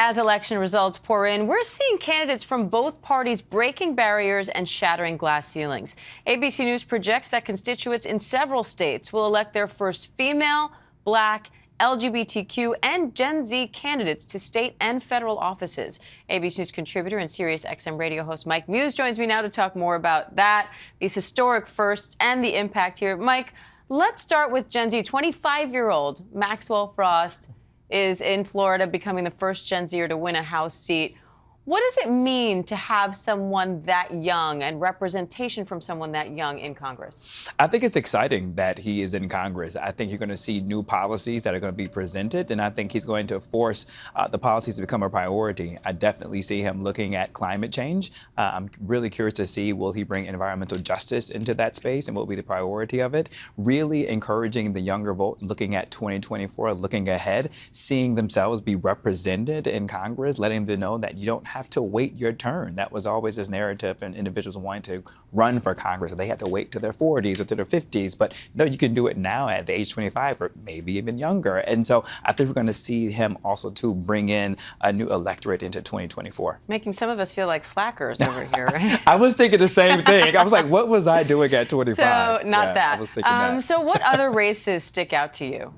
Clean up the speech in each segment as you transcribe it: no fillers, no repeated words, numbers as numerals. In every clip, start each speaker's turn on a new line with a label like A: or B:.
A: as election results pour in, we're seeing candidates from both parties breaking barriers and shattering glass ceilings. ABC News projects that constituents in several states will elect their first female, Black, LGBTQ, and Gen Z candidates to state and federal offices. ABC News contributor and Sirius XM radio host Mike Muse joins me now to talk more about that, these historic firsts, and the impact here. Mike, let's start with Gen Z. 25-year-old Maxwell Frost is in Florida, becoming the first Gen Zer to win a House seat. What does it mean to have someone that young and representation from someone that young in Congress?
B: I think it's exciting that he is in Congress. I think you're going to see new policies that are going to be presented, and I think he's going to force the policies to become a priority. I definitely see him looking at climate change. I'm really curious to see, will he bring environmental justice into that space, and what will be the priority of it? Really encouraging the younger vote, looking at 2024, looking ahead, seeing themselves be represented in Congress, letting them know that you don't have to wait your turn. That was always this narrative, and individuals wanting to run for Congress, they had to wait to their 40s or to their 50s. But no, you can do it now at the age 25 or maybe even younger. And so I think we're going to see him also to bring in a new electorate into 2024.
A: Making some of us feel like slackers over here, right?
B: I was thinking the same thing. I was like, what was I doing at 25?
A: So not that.
B: I was thinking that.
A: So what other races stick out to you?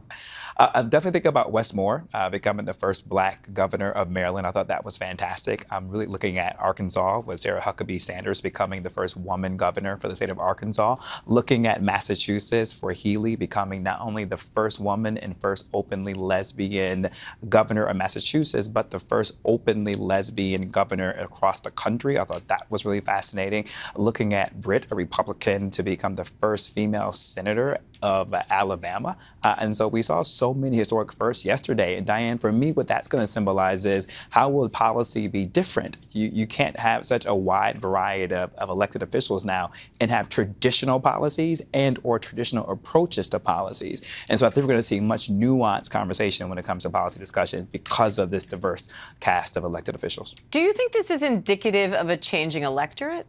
B: I definitely think about Wes Moore becoming the first Black governor of Maryland. I thought that was fantastic. I'm really looking at Arkansas with Sarah Huckabee Sanders becoming the first woman governor for the state of Arkansas. Looking at Massachusetts for Healy becoming not only the first woman and first openly lesbian governor of Massachusetts, but the first openly lesbian governor across the country. I thought that was really fascinating. Looking at Britt, a Republican, to become the first female senator of Alabama. And so we saw so many historic firsts yesterday. And Diane, for me, what that's going to symbolize is how will policy be different? You can't have such a wide variety of elected officials now and have traditional policies and or traditional approaches to policies. And so I think we're going to see much nuanced conversation when it comes to policy discussion because of this diverse cast of elected officials.
A: Do you think this is indicative of a changing electorate?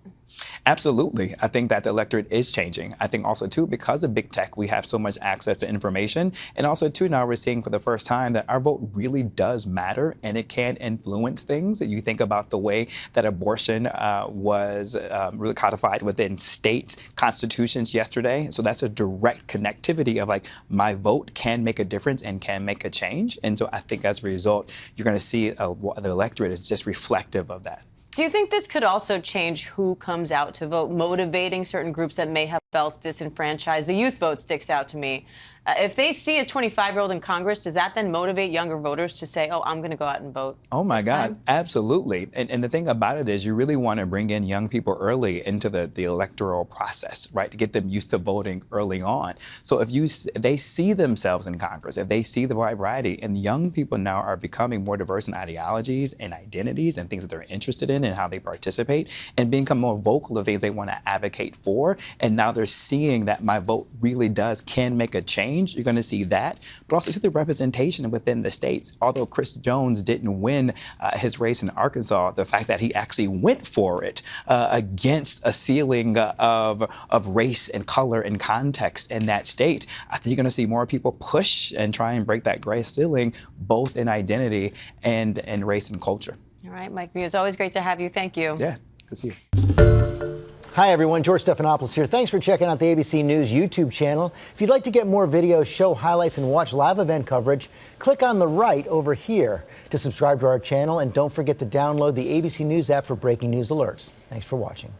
B: Absolutely. I think that the electorate is changing. I think also, too, because of big tech, we have so much access to information. And also, too, now we're seeing for the first time that our vote really does matter and it can influence things. You think about the way that abortion was really codified within states' constitutions yesterday. So that's a direct connectivity of like my vote can make a difference and can make a change. And so I think as a result, you're going to see the electorate is just reflective of that.
A: Do you think this could also change who comes out to vote, motivating certain groups that may have felt disenfranchised? The youth vote sticks out to me. If they see a 25-year-old in Congress, does that then motivate younger voters to say, oh, I'm going to go out and vote?
B: Oh, my God. Absolutely. And the thing about it is you really want to bring in young people early into the electoral process, right, to get them used to voting early on. So if they see themselves in Congress, if they see the wide variety, and young people now are becoming more diverse in ideologies and identities and things that they're interested in and how they participate and become more vocal of things they want to advocate for. And now they're seeing that my vote really can make a change. You're going to see that, but also to the representation within the states. Although Chris Jones didn't win his race in Arkansas, the fact that he actually went for it against a ceiling of race and color and context in that state, I think you're going to see more people push and try and break that gray ceiling, both in identity and in race and culture.
A: All right, Mike Muse, always great to have you. Thank you.
B: Yeah, good to see you.
C: Hi, everyone. George Stephanopoulos here. Thanks for checking out the ABC News YouTube channel. If you'd like to get more videos, show highlights, and watch live event coverage, click on the right over here to subscribe to our channel. And don't forget to download the ABC News app for breaking news alerts. Thanks for watching.